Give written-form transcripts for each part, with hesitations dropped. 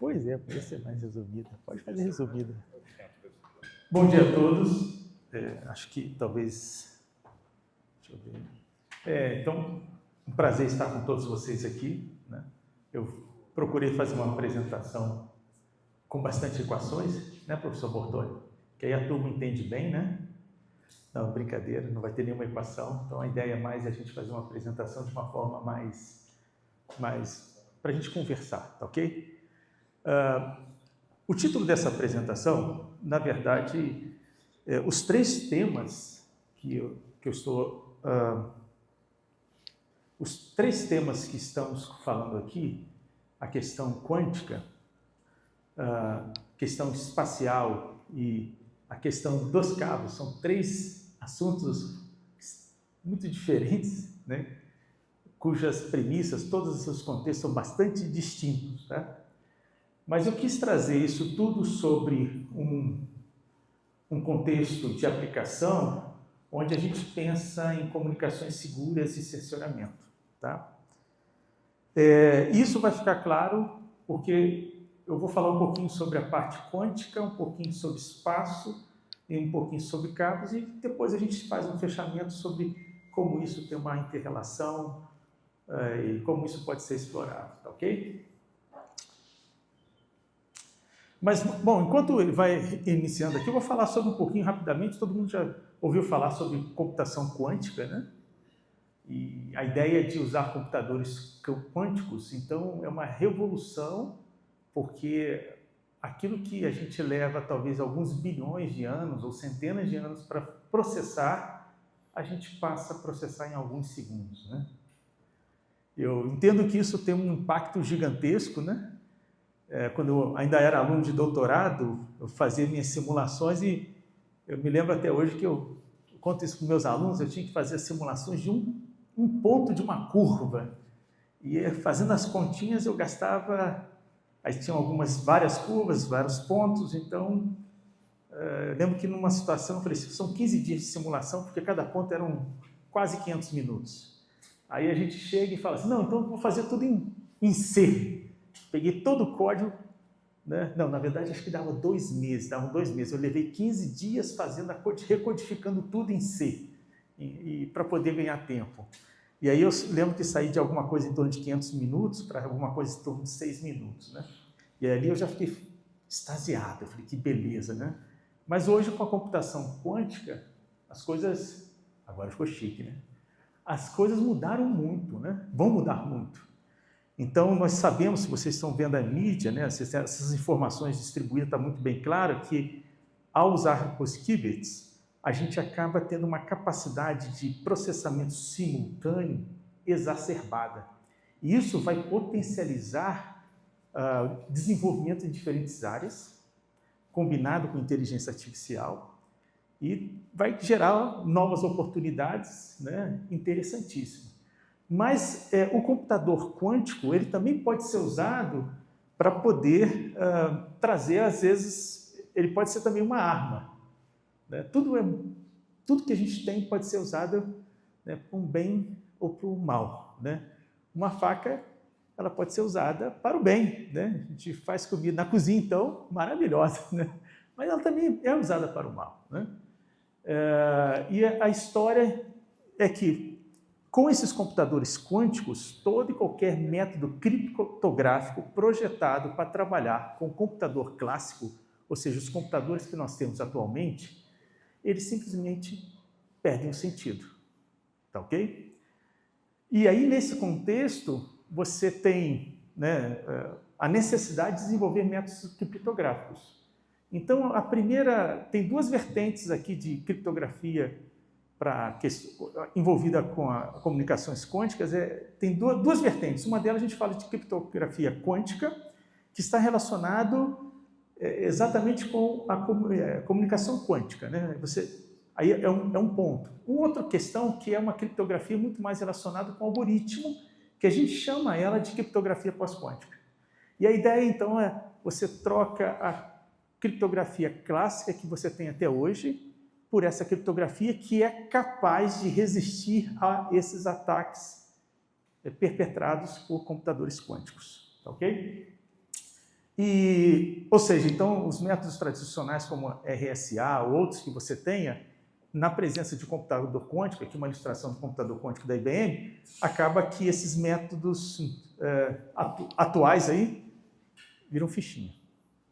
Pois é, podia ser mais resumida. Pode fazer resumida. Bom dia a todos. Acho que talvez... Deixa eu ver. Então, um prazer estar com todos vocês aqui, né? Eu procurei fazer uma apresentação com bastante equações, né, professor Bortoli? Que aí a turma entende bem, né? Não, brincadeira, não vai ter nenhuma equação. Então, a ideia é mais a gente fazer uma apresentação de uma forma mais para a gente conversar, tá ok? O título dessa apresentação, na verdade, os três temas os três temas que estamos falando aqui, a questão quântica, a questão espacial e a questão dos cabos, são três assuntos muito diferentes, né? Cujas premissas, todos os seus contextos são bastante distintos, tá? Mas eu quis trazer isso tudo sobre um contexto de aplicação onde a gente pensa em comunicações seguras e sensoriamento, tá? Isso vai ficar claro porque eu vou falar um pouquinho sobre a parte quântica, um pouquinho sobre espaço e um pouquinho sobre cabos, e depois a gente faz um fechamento sobre como isso tem uma inter-relação e como isso pode ser explorado, tá ok? Mas, bom, enquanto ele vai iniciando aqui, eu vou falar sobre um pouquinho rapidamente, todo mundo já ouviu falar sobre computação quântica, né? E a ideia de usar computadores quânticos, então, é uma revolução, porque aquilo que a gente leva talvez alguns bilhões de anos ou centenas de anos para processar, a gente passa a processar em alguns segundos, né? Eu entendo que isso tem um impacto gigantesco, né? Quando eu ainda era aluno de doutorado, eu fazia minhas simulações e eu me lembro até hoje que eu conto isso para os meus alunos, eu tinha que fazer simulações de um ponto de uma curva. E fazendo as continhas eu gastava... Aí tinham várias curvas, vários pontos, então... eu lembro que numa situação eu falei, são 15 dias de simulação, porque cada ponto eram quase 500 minutos. Aí a gente chega e fala assim, não, então eu vou fazer tudo em C. Peguei todo o código, né? Não, na verdade acho que davam 2 meses. Eu levei 15 dias recodificando tudo em C, para poder ganhar tempo. E aí eu lembro que saí de alguma coisa em torno de 500 minutos para alguma coisa em torno de 6 minutos, né? E ali eu já fiquei extasiado, eu falei, que beleza, né? Mas hoje com a computação quântica, as coisas, agora ficou chique, né? As coisas mudaram muito, né? Vão mudar muito. Então, nós sabemos, se vocês estão vendo a mídia, né, essas informações distribuídas, está muito bem claro que, ao usar os qubits, a gente acaba tendo uma capacidade de processamento simultâneo exacerbada. E isso vai potencializar desenvolvimento em diferentes áreas, combinado com inteligência artificial, e vai gerar novas oportunidades, né, interessantíssimas. Mas o computador quântico, ele também pode ser usado para poder trazer, às vezes, ele pode ser também uma arma, né? Tudo que a gente tem pode ser usado, né, para um bem ou para o mal, né? Uma faca, ela pode ser usada para o bem, né? A gente faz comida na cozinha, então, maravilhosa, né? Mas ela também é usada para o mal, né? E a história é que, com esses computadores quânticos, todo e qualquer método criptográfico projetado para trabalhar com o computador clássico, ou seja, os computadores que nós temos atualmente, eles simplesmente perdem o sentido, tá ok? E aí, nesse contexto, você tem, né, a necessidade de desenvolver métodos criptográficos. Então, tem duas vertentes aqui de criptografia envolvida com comunicações quânticas, tem duas vertentes. Uma delas a gente fala de criptografia quântica, que está relacionado exatamente com a comunicação quântica, né? Aí é um ponto. Uma outra questão que é uma criptografia muito mais relacionada com o algoritmo, que a gente chama ela de criptografia pós-quântica. E a ideia, então, é você troca a criptografia clássica que você tem até hoje por essa criptografia que é capaz de resistir a esses ataques perpetrados por computadores quânticos, tá ok? Ou seja, então, os métodos tradicionais como RSA ou outros que você tenha, na presença de computador quântico, aqui uma ilustração do computador quântico da IBM, acaba que esses métodos atuais aí viram fichinha,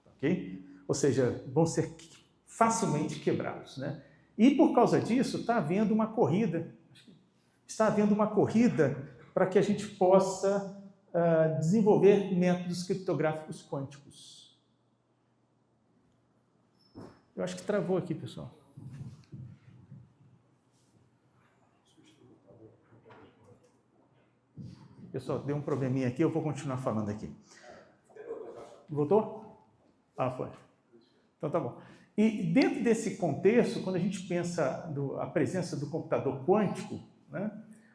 ok? Ou seja, vão ser facilmente quebrados, né? E por causa disso está havendo uma corrida para que a gente possa desenvolver métodos criptográficos quânticos. Eu acho que travou aqui, pessoal. Pessoal, deu um probleminha aqui, eu vou continuar falando aqui. Voltou? Ah, foi. Então tá bom. E dentro desse contexto, quando a gente pensa a presença do computador quântico, né,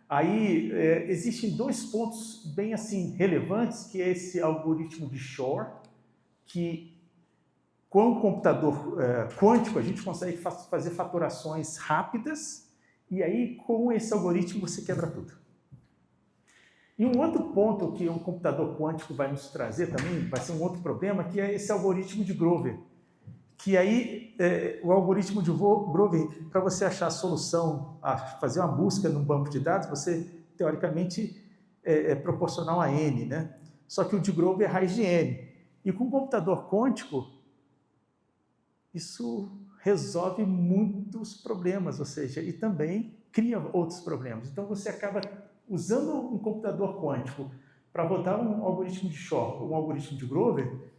aí existem dois pontos bem assim relevantes, que é esse algoritmo de Shor, que com o computador quântico a gente consegue fazer fatorações rápidas, e aí com esse algoritmo você quebra tudo. E um outro ponto que um computador quântico vai nos trazer também, vai ser um outro problema, que é esse algoritmo de Grover. Que aí, o algoritmo de Grover, para você achar a solução, fazer uma busca num banco de dados, você, teoricamente, é proporcional a n, né? Só que o de Grover é raiz de n. E com o computador quântico, isso resolve muitos problemas, ou seja, e também cria outros problemas. Então, você acaba usando um computador quântico para rodar um algoritmo de Shor, um algoritmo de Grover,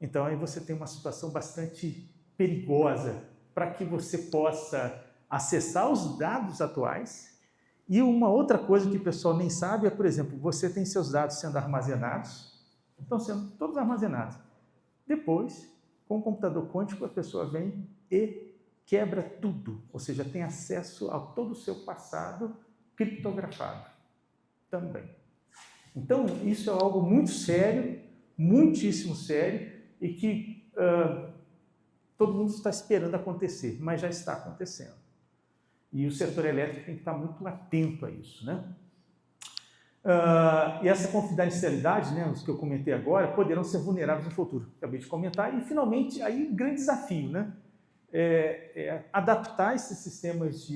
então aí você tem uma situação bastante perigosa para que você possa acessar os dados atuais. E uma outra coisa que o pessoal nem sabe é, por exemplo, você tem seus dados sendo armazenados, estão sendo todos armazenados. Depois, com o computador quântico, a pessoa vem e quebra tudo, ou seja, tem acesso a todo o seu passado criptografado também. Então, isso é algo muito sério, muitíssimo sério, e que todo mundo está esperando acontecer, mas já está acontecendo. E o setor elétrico tem que estar muito atento a isso, né? E essa confidencialidade, né, os que eu comentei agora, poderão ser vulneráveis no futuro. Acabei de comentar. E, finalmente, aí um grande desafio, né? Adaptar esses sistemas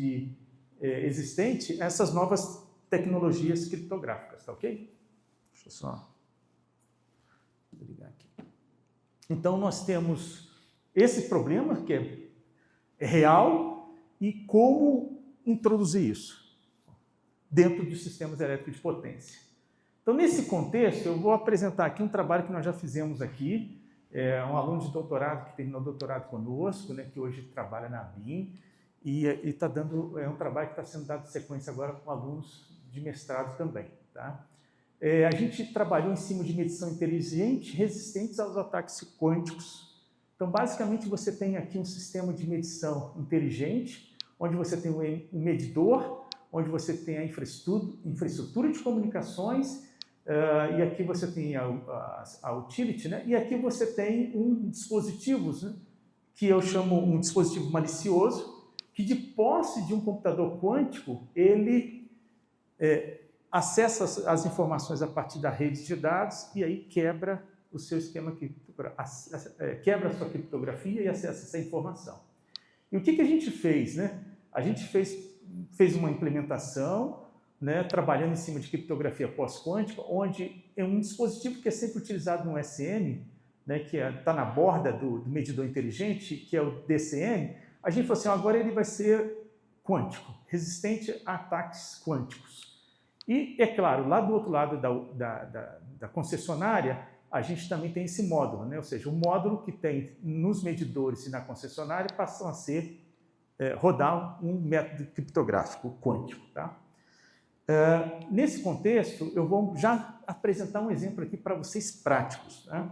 existentes a essas novas tecnologias criptográficas, tá ok? Deixa eu só ligar aqui. Então, nós temos esse problema, que é real, e como introduzir isso dentro dos sistemas elétricos de potência. Então, nesse contexto, eu vou apresentar aqui um trabalho que nós já fizemos aqui, um aluno de doutorado que terminou doutorado conosco, né, que hoje trabalha na ABIN, e está dando, um trabalho que está sendo dado sequência agora com alunos de mestrado também, tá? A gente trabalhou em cima de medição inteligente, resistentes aos ataques quânticos. Então, basicamente, você tem aqui um sistema de medição inteligente, onde você tem um medidor, onde você tem a infraestrutura de comunicações, e aqui você tem a utility, né? E aqui você tem um dispositivo, né, que eu chamo um dispositivo malicioso, que de posse de um computador quântico, ele acessa as informações a partir da rede de dados e aí quebra o seu esquema quebra a sua criptografia e acessa essa informação. E o que a gente fez, né? A gente fez uma implementação, né, trabalhando em cima de criptografia pós-quântica, onde é um dispositivo que é sempre utilizado no SM, né, que está na borda do medidor inteligente, que é o DCM. A gente falou assim, agora ele vai ser quântico, resistente a ataques quânticos. E, é claro, lá do outro lado da concessionária, a gente também tem esse módulo, né? Ou seja, o módulo que tem nos medidores e na concessionária passam a ser rodar um método criptográfico quântico. Tá? Nesse contexto, eu vou já apresentar um exemplo aqui para vocês práticos. Tá?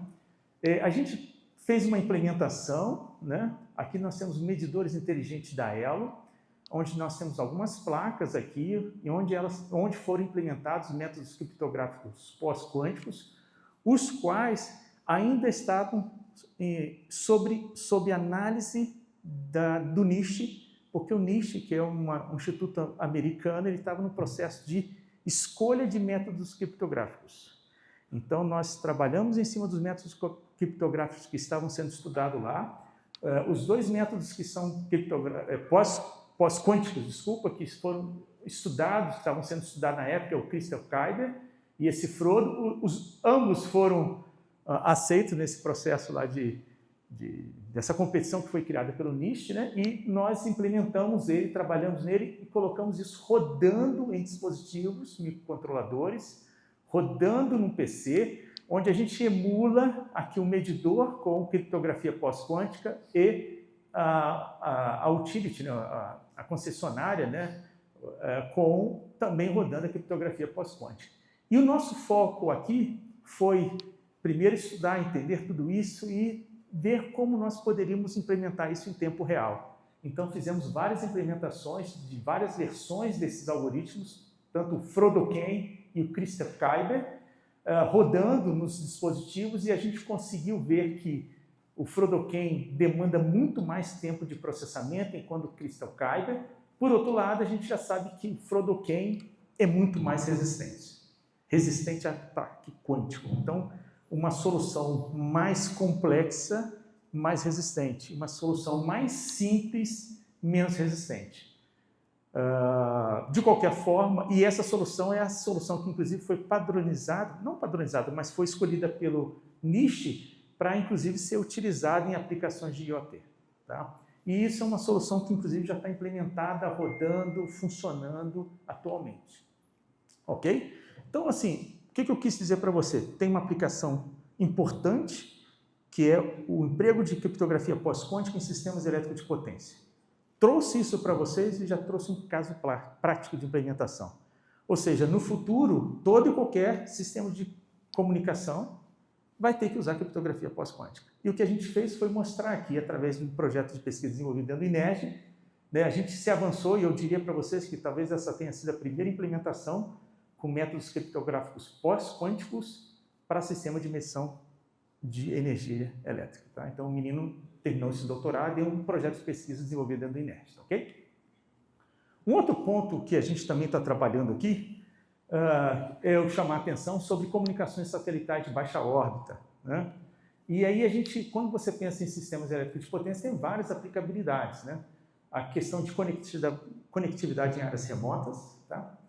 A gente fez uma implementação, né? Aqui nós temos medidores inteligentes da Elo, onde nós temos algumas placas aqui, e onde foram implementados métodos criptográficos pós-quânticos, os quais ainda estavam sob análise do NIST, porque o NIST, que é um instituto americano, ele estava no processo de escolha de métodos criptográficos. Então, nós trabalhamos em cima dos métodos criptográficos que estavam sendo estudados lá. Os dois métodos que são pós-quânticos, desculpa, que foram estudados, que estavam sendo estudados na época, é o Crystal Kyber e esse Frodo. Ambos foram aceitos nesse processo lá dessa competição que foi criada pelo NIST, né? E nós implementamos ele, trabalhamos nele e colocamos isso rodando em dispositivos microcontroladores, rodando no PC, onde a gente emula aqui um medidor com criptografia pós-quântica e a utility, né? a concessionária, né? Com também rodando a criptografia pós-quântica. E o nosso foco aqui foi, primeiro, estudar, entender tudo isso e ver como nós poderíamos implementar isso em tempo real. Então, fizemos várias implementações de várias versões desses algoritmos, tanto o Frodo-Cain e o Crystal Kyber, rodando nos dispositivos, e a gente conseguiu ver que o Frodo-Cain demanda muito mais tempo de processamento, enquanto o Crystal Kyber. Por outro lado, a gente já sabe que o Frodo-Cain é muito mais resistente a ataque quântico. Então, uma solução mais complexa, mais resistente. Uma solução mais simples, menos resistente. De qualquer forma, e essa solução é a solução que, inclusive, foi padronizada, não padronizada, mas foi escolhida pelo NIST para, inclusive, ser utilizada em aplicações de IoT. Tá? E isso é uma solução que, inclusive, já está implementada, rodando, funcionando atualmente. Ok? Então, assim, o que eu quis dizer para você? Tem uma aplicação importante, que é o emprego de criptografia pós-quântica em sistemas elétricos de potência. Trouxe isso para vocês e já trouxe um caso prático de implementação. Ou seja, no futuro, todo e qualquer sistema de comunicação vai ter que usar criptografia pós-quântica. E o que a gente fez foi mostrar aqui, através de um projeto de pesquisa desenvolvido dentro do INERJ, né, a gente se avançou, e eu diria para vocês que talvez essa tenha sido a primeira implementação com métodos criptográficos pós-quânticos para sistema de medição de energia elétrica. Tá? Então, o menino terminou esse doutorado e é um projeto de pesquisa desenvolvido dentro do INERJ. Ok? Um outro ponto que a gente também está trabalhando aqui é eu chamar a atenção sobre comunicações satelitais de baixa órbita. Né? E aí, quando você pensa em sistemas elétricos de potência, tem várias aplicabilidades. Né? A questão de conectividade em áreas remotas, tá?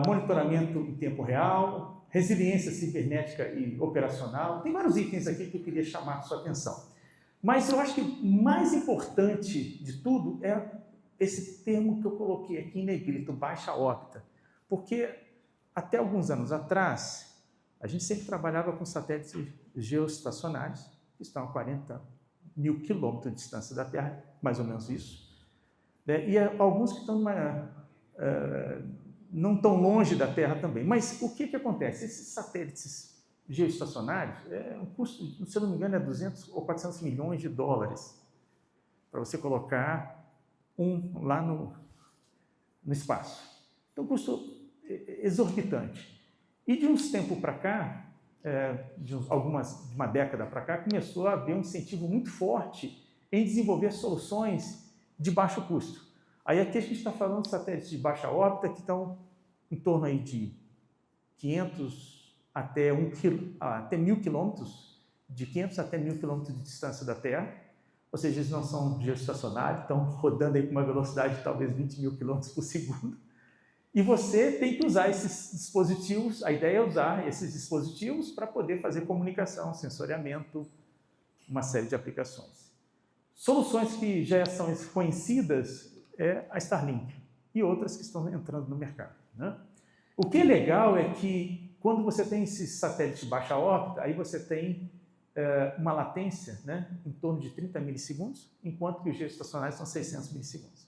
Monitoramento em tempo real, resiliência cibernética e operacional. Tem vários itens aqui que eu queria chamar a sua atenção. Mas eu acho que o mais importante de tudo é esse termo que eu coloquei aqui em negrito, baixa órbita. Porque até alguns anos atrás, a gente sempre trabalhava com satélites geoestacionários, que estão a 40 mil quilômetros de distância da Terra, mais ou menos isso. Né? E alguns que estão não tão longe da Terra também. Mas o que acontece? Esses satélites geoestacionários, um custo, se eu não me engano, é 200 ou 400 milhões de dólares para você colocar um lá no espaço. Então, custo exorbitante. E de uns tempos para cá, de uma década para cá, começou a haver um incentivo muito forte em desenvolver soluções de baixo custo. Aí aqui a gente está falando de satélites de baixa órbita que estão em torno aí de 500 até 1.000 quilômetros, de 500 até 1.000 quilômetros de distância da Terra, ou seja, eles não são geoestacionários, estão rodando aí com uma velocidade de talvez 20 mil quilômetros por segundo. E você tem que usar esses dispositivos, a ideia é usar esses dispositivos para poder fazer comunicação, sensoriamento, uma série de aplicações. Soluções que já são conhecidas é a Starlink e outras que estão entrando no mercado. Né? O que é legal é que quando você tem esses satélites de baixa órbita, aí você tem uma latência, né, em torno de 30 milissegundos, enquanto que os geoestacionários são 600 milissegundos.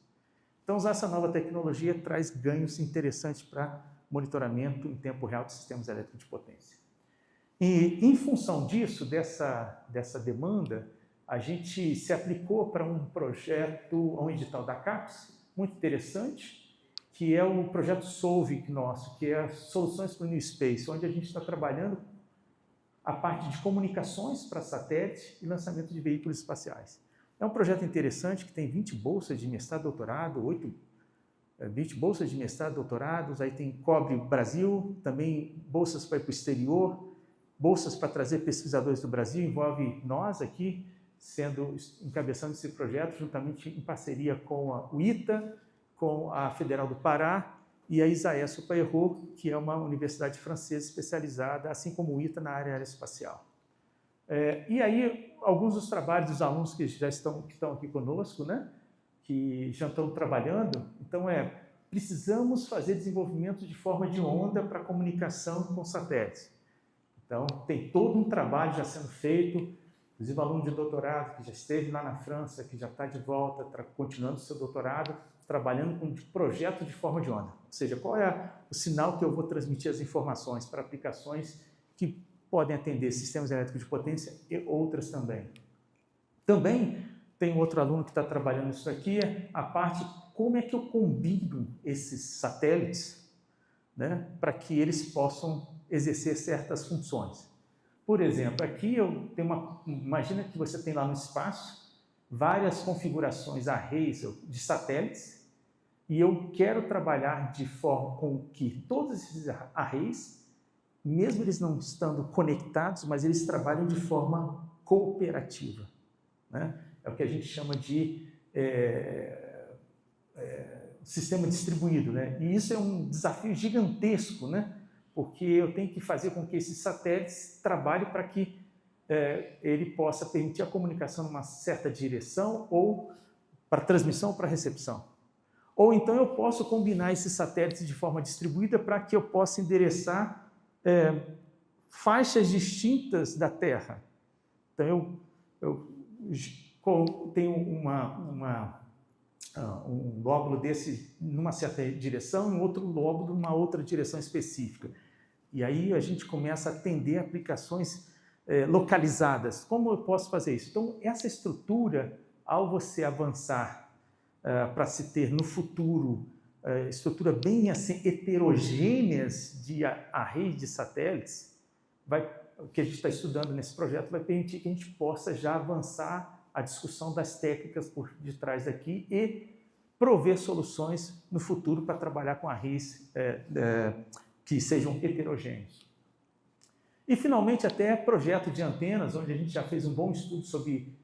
Então, usar essa nova tecnologia traz ganhos interessantes para monitoramento em tempo real de sistemas elétricos de potência. E, em função disso, dessa demanda, a gente se aplicou para um projeto, um edital da CAPES, muito interessante, que é o projeto Solving nosso, que é Soluções para o New Space, onde a gente está trabalhando a parte de comunicações para satélite e lançamento de veículos espaciais. É um projeto interessante que tem 20 bolsas de mestrado e doutorado, 20 bolsas de mestrado e doutorados, aí cobre o Brasil, também bolsas para ir para o exterior, bolsas para trazer pesquisadores do Brasil, envolve nós aqui, encabeçando esse projeto, juntamente em parceria com o ITA, com a Federal do Pará e a ISAESO Paerro, que é uma universidade francesa especializada, assim como o ITA, na área aeroespacial. E aí, alguns dos trabalhos dos alunos que estão aqui conosco, né, que já estão trabalhando, então precisamos fazer desenvolvimento de forma de onda para comunicação com satélites. Então, tem todo um trabalho já sendo feito, inclusive aluno de doutorado que já esteve lá na França, que já está de volta, continuando seu doutorado, trabalhando com projeto de forma de onda. Ou seja, qual é o sinal que eu vou transmitir as informações para aplicações que podem atender sistemas elétricos de potência e outras também. Também tem outro aluno que está trabalhando isso aqui, a parte como é que eu combino esses satélites, né, para que eles possam exercer certas funções. Por exemplo, aqui eu tenho imagina que você tem lá no espaço várias configurações, arrays de satélites, e eu quero trabalhar de forma com que todos esses arrays, mesmo eles não estando conectados, mas eles trabalham de forma cooperativa, né? É o que a gente chama de sistema distribuído, né? E isso é um desafio gigantesco, né? Porque eu tenho que fazer com que esses satélites trabalhem para que ele possa permitir a comunicação numa certa direção, ou para transmissão ou para recepção. Ou então eu posso combinar esses satélites de forma distribuída para que eu possa endereçar faixas distintas da Terra. Então eu tenho um lóbulo desse numa certa direção e um outro lóbulo numa outra direção específica. E aí a gente começa a atender aplicações localizadas. Como eu posso fazer isso? Então, essa estrutura, ao você avançar para se ter no futuro estrutura bem assim heterogêneas de arrays de satélites, o que a gente está estudando nesse projeto vai permitir que a gente possa já avançar a discussão das técnicas por detrás daqui e prover soluções no futuro para trabalhar com arrays que sejam heterogêneos. E, finalmente, até projeto de antenas, onde a gente já fez um bom estudo sobre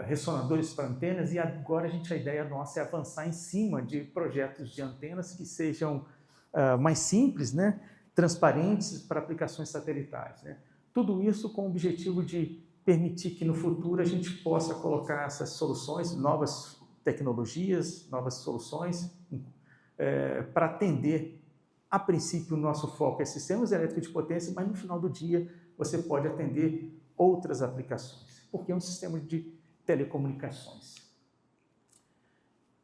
ressonadores para antenas, e agora a ideia nossa é avançar em cima de projetos de antenas que sejam mais simples, né, transparentes para aplicações satelitais, né? Tudo isso com o objetivo de permitir que no futuro a gente possa colocar essas soluções, novas tecnologias, novas soluções, para atender, a princípio, o nosso foco é sistemas elétricos de potência, mas no final do dia você pode atender outras aplicações, porque é um sistema de telecomunicações.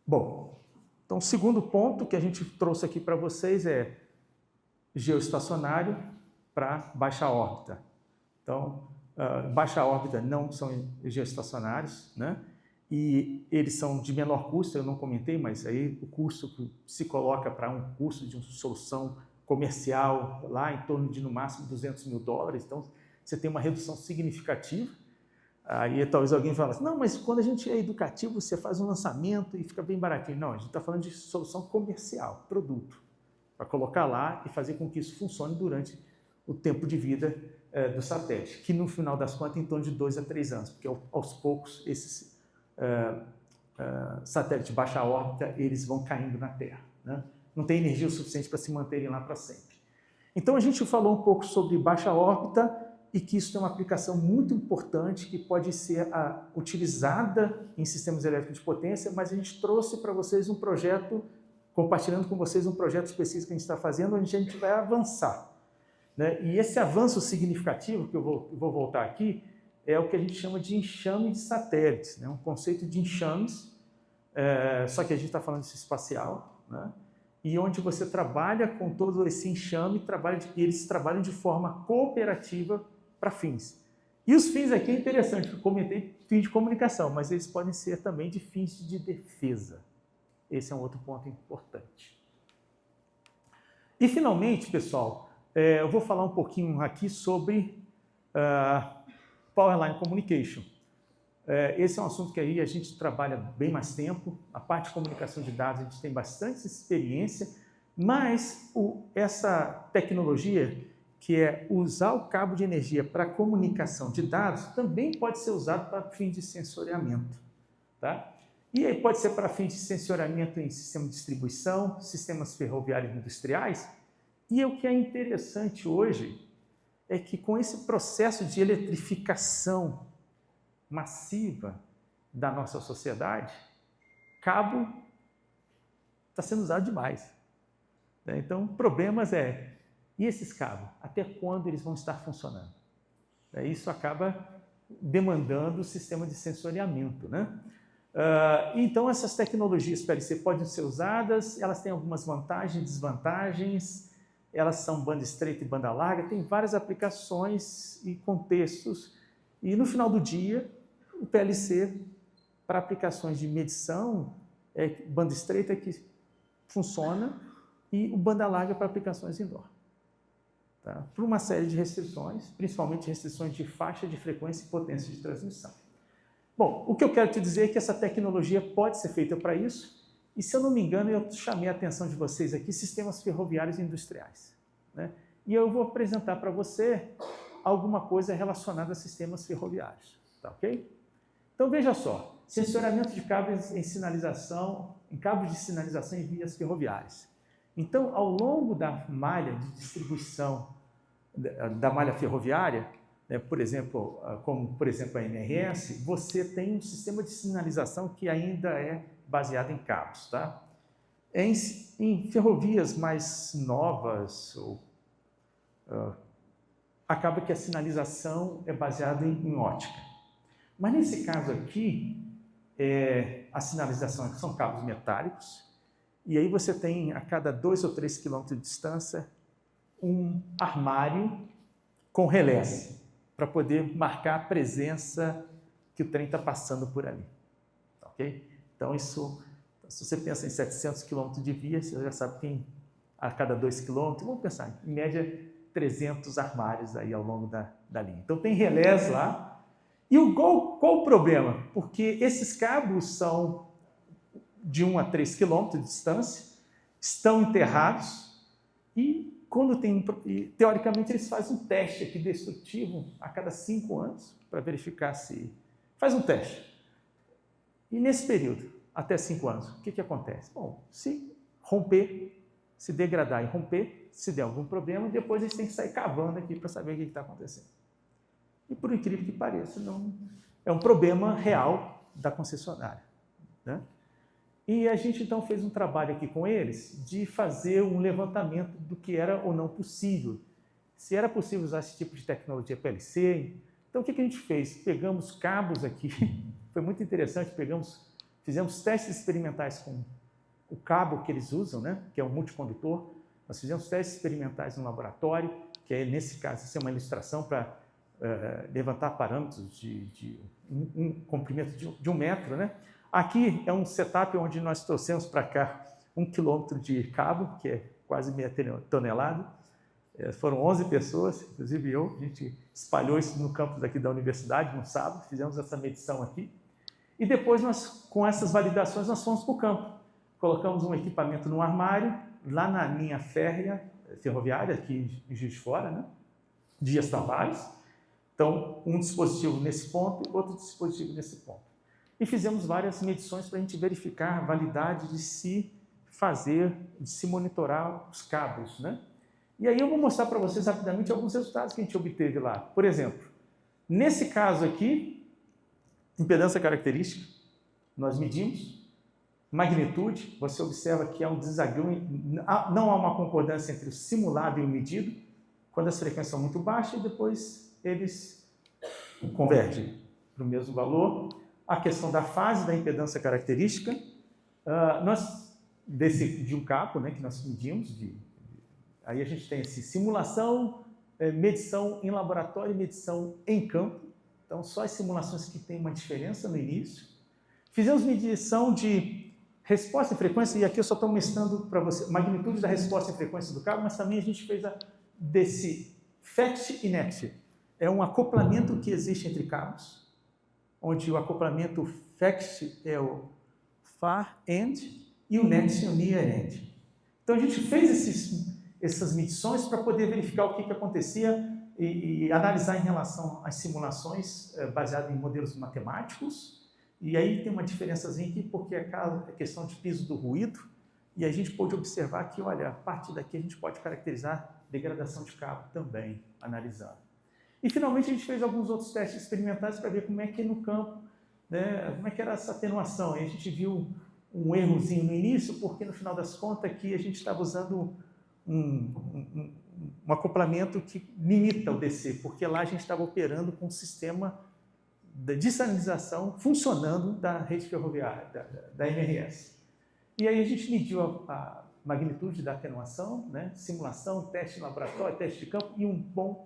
Bom, então o segundo ponto que a gente trouxe aqui para vocês é geoestacionário para baixa órbita. Então, baixa órbita não são geoestacionários, né? E eles são de menor custo, eu não comentei, mas aí o custo que se coloca para um custo de uma solução comercial lá em torno de, no máximo, $200 mil. Então, você tem uma redução significativa. Aí talvez alguém fale assim, não, mas quando a gente é educativo, você faz um lançamento e fica bem baratinho. Não, a gente está falando de solução comercial, produto, para colocar lá e fazer com que isso funcione durante o tempo de vida do satélite, que no final das contas é em torno de 2 a 3 anos, porque aos poucos esses satélites de baixa órbita, eles vão caindo na Terra, né? Não tem energia o suficiente para se manterem lá para sempre. Então a gente falou um pouco sobre baixa órbita e que isso tem uma aplicação muito importante que pode ser utilizada em sistemas elétricos de potência, mas a gente trouxe para vocês um projeto, compartilhando com vocês um projeto específico que a gente está fazendo, onde a gente vai avançar, né? E esse avanço significativo, que eu vou voltar aqui, é o que a gente chama de enxame de satélites, né? Um conceito de enxames, só que a gente está falando disso espacial, né? E onde você trabalha com todo esse enxame, eles trabalham de forma cooperativa para fins. E os fins aqui é interessante, eu comentei fins de comunicação, mas eles podem ser também de fins de defesa. Esse é um outro ponto importante. E, finalmente, pessoal, eu vou falar um pouquinho aqui sobre Powerline Communication. Esse é um assunto que aí a gente trabalha bem mais tempo. A parte de comunicação de dados a gente tem bastante experiência, mas essa tecnologia que é usar o cabo de energia para comunicação de dados, também pode ser usado para fins de sensoriamento. Tá? E aí pode ser para fins de sensoriamento em sistema de distribuição, sistemas ferroviários industriais. E o que é interessante hoje é que com esse processo de eletrificação massiva da nossa sociedade, cabo está sendo usado demais. Então, problemas e esses cabos? Até quando eles vão estar funcionando? Isso acaba demandando o sistema de sensoriamento, né? Então, essas tecnologias PLC podem ser usadas, elas têm algumas vantagens e desvantagens, elas são banda estreita e banda larga, tem várias aplicações e contextos, e no final do dia, o PLC, para aplicações de medição, é banda estreita que funciona, e o banda larga para aplicações indoor. Tá? Por uma série de restrições, principalmente restrições de faixa de frequência e potência de transmissão. Bom, o que eu quero te dizer é que essa tecnologia pode ser feita para isso, e se eu não me engano, eu chamei a atenção de vocês aqui, sistemas ferroviários industriais. Né? E eu vou apresentar para você alguma coisa relacionada a sistemas ferroviários. Tá ok? Então veja só, sensoramento de cabos em sinalização, em cabos de sinalização em vias ferroviárias. Então, ao longo da malha de distribuição da malha ferroviária, por exemplo, como por exemplo a MRS, você tem um sistema de sinalização que ainda é baseado em cabos. Tá? Em ferrovias mais novas, acaba que a sinalização é baseada em ótica. Mas nesse caso aqui, a sinalização são cabos metálicos, e aí você tem a cada 2 ou 3 quilômetros de distância um armário com relés, para poder marcar a presença que o trem está passando por ali. Ok? Então, isso, se você pensa em 700 quilômetros de via, você já sabe que tem a cada 2 quilômetros, vamos pensar, em média, 300 armários aí ao longo da linha. Então, tem relés lá. E qual o problema? Porque esses cabos são de 1 a 3 quilômetros de distância, estão enterrados e, teoricamente, eles fazem um teste aqui destrutivo a cada 5 anos para verificar se... Faz um teste. E nesse período, até 5 anos, o que acontece? Bom, se romper, se degradar e romper, se der algum problema, depois eles têm que sair cavando aqui para saber o que está acontecendo. E, por incrível que pareça, não é um problema real da concessionária. Né? E a gente, então, fez um trabalho aqui com eles de fazer um levantamento do que era ou não possível. Se era possível usar esse tipo de tecnologia PLC. Então, o que a gente fez? Pegamos cabos aqui, foi muito interessante, fizemos testes experimentais com o cabo que eles usam, né? Que é um multicondutor. Nós fizemos testes experimentais no laboratório, que é, nesse caso, isso é uma ilustração para levantar parâmetros de um comprimento de 1 metro, né? Aqui é um setup onde nós trouxemos para cá 1 quilômetro de cabo, que é quase meia tonelada. Foram 11 pessoas, inclusive eu. A gente espalhou isso no campus daqui da universidade no sábado, fizemos essa medição aqui. E depois, com essas validações, nós fomos para o campo. Colocamos um equipamento num armário, lá na linha ferroviária, aqui em Juiz de Fora, né? Dias Tavares. Então, um dispositivo nesse ponto e outro dispositivo nesse ponto. E fizemos várias medições para a gente verificar a validade de se monitorar os cabos. Né? E aí eu vou mostrar para vocês rapidamente alguns resultados que a gente obteve lá. Por exemplo, nesse caso aqui, impedância característica, nós medimos, magnitude, você observa que há um desagrunho, não há uma concordância entre o simulado e o medido, quando as frequências são muito baixas, e depois eles convergem para o mesmo valor. A questão da fase da impedância característica, de um cabo, né, que nós medimos, aí a gente tem simulação, medição em laboratório e medição em campo. Então, só as simulações que têm uma diferença no início. Fizemos medição de resposta em frequência, e aqui eu só estou mostrando para você a magnitude da resposta em frequência do cabo, mas também a gente fez desse FET e NET. É um acoplamento que existe entre cabos, onde o acoplamento FET é o far end e o NET é o near end. Então, a gente fez essas medições para poder verificar o que acontecia e analisar em relação às simulações baseadas em modelos matemáticos. E aí tem uma diferençazinha aqui, porque é a questão de piso do ruído, e a gente pôde observar que, olha, a partir daqui a gente pode caracterizar degradação de cabo também, analisando. E, finalmente, a gente fez alguns outros testes experimentais para ver como é que no campo, né, como é que era essa atenuação. E a gente viu um errozinho no início, porque, no final das contas, aqui a gente estava usando um acoplamento que limita o DC, porque lá a gente estava operando com um sistema de desalinização funcionando da rede ferroviária, da MRS. E aí a gente mediu a magnitude da atenuação, né? Simulação, teste em laboratório, teste de campo e um bom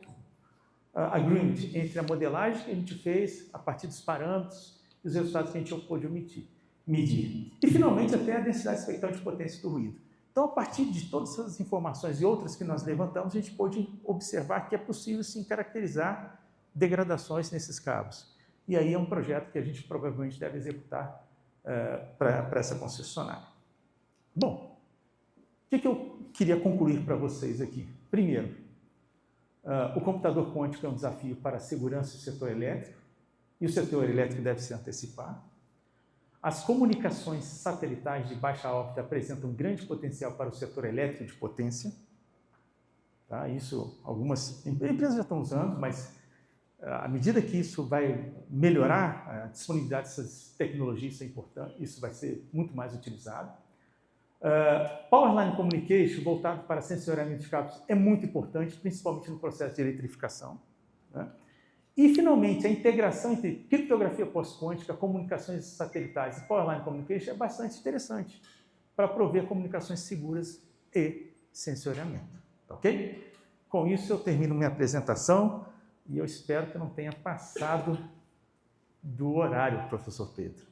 agreement entre a modelagem que a gente fez a partir dos parâmetros e os resultados que a gente pôde medir. E, finalmente, até a densidade espectral de potência do ruído. Então, a partir de todas essas informações e outras que nós levantamos, a gente pôde observar que é possível, sim, caracterizar degradações nesses cabos. E aí é um projeto que a gente provavelmente deve executar para essa concessionária. Bom, o que eu queria concluir para vocês aqui? Primeiro, o computador quântico é um desafio para a segurança do setor elétrico, e o setor elétrico deve se antecipar. As comunicações satelitais de baixa órbita apresentam um grande potencial para o setor elétrico de potência. Tá? Isso algumas empresas já estão usando, mas à medida que isso vai melhorar a disponibilidade dessas tecnologias, isso é importante, isso vai ser muito mais utilizado. Powerline Communication, voltado para sensoriamento de cabos, é muito importante, principalmente no processo de eletrificação. Né? E, finalmente, a integração entre criptografia pós-quântica, comunicações satelitais e Powerline Communication é bastante interessante para prover comunicações seguras e sensoriamento. Ok? Com isso, eu termino minha apresentação e eu espero que eu não tenha passado do horário, professor Pedro.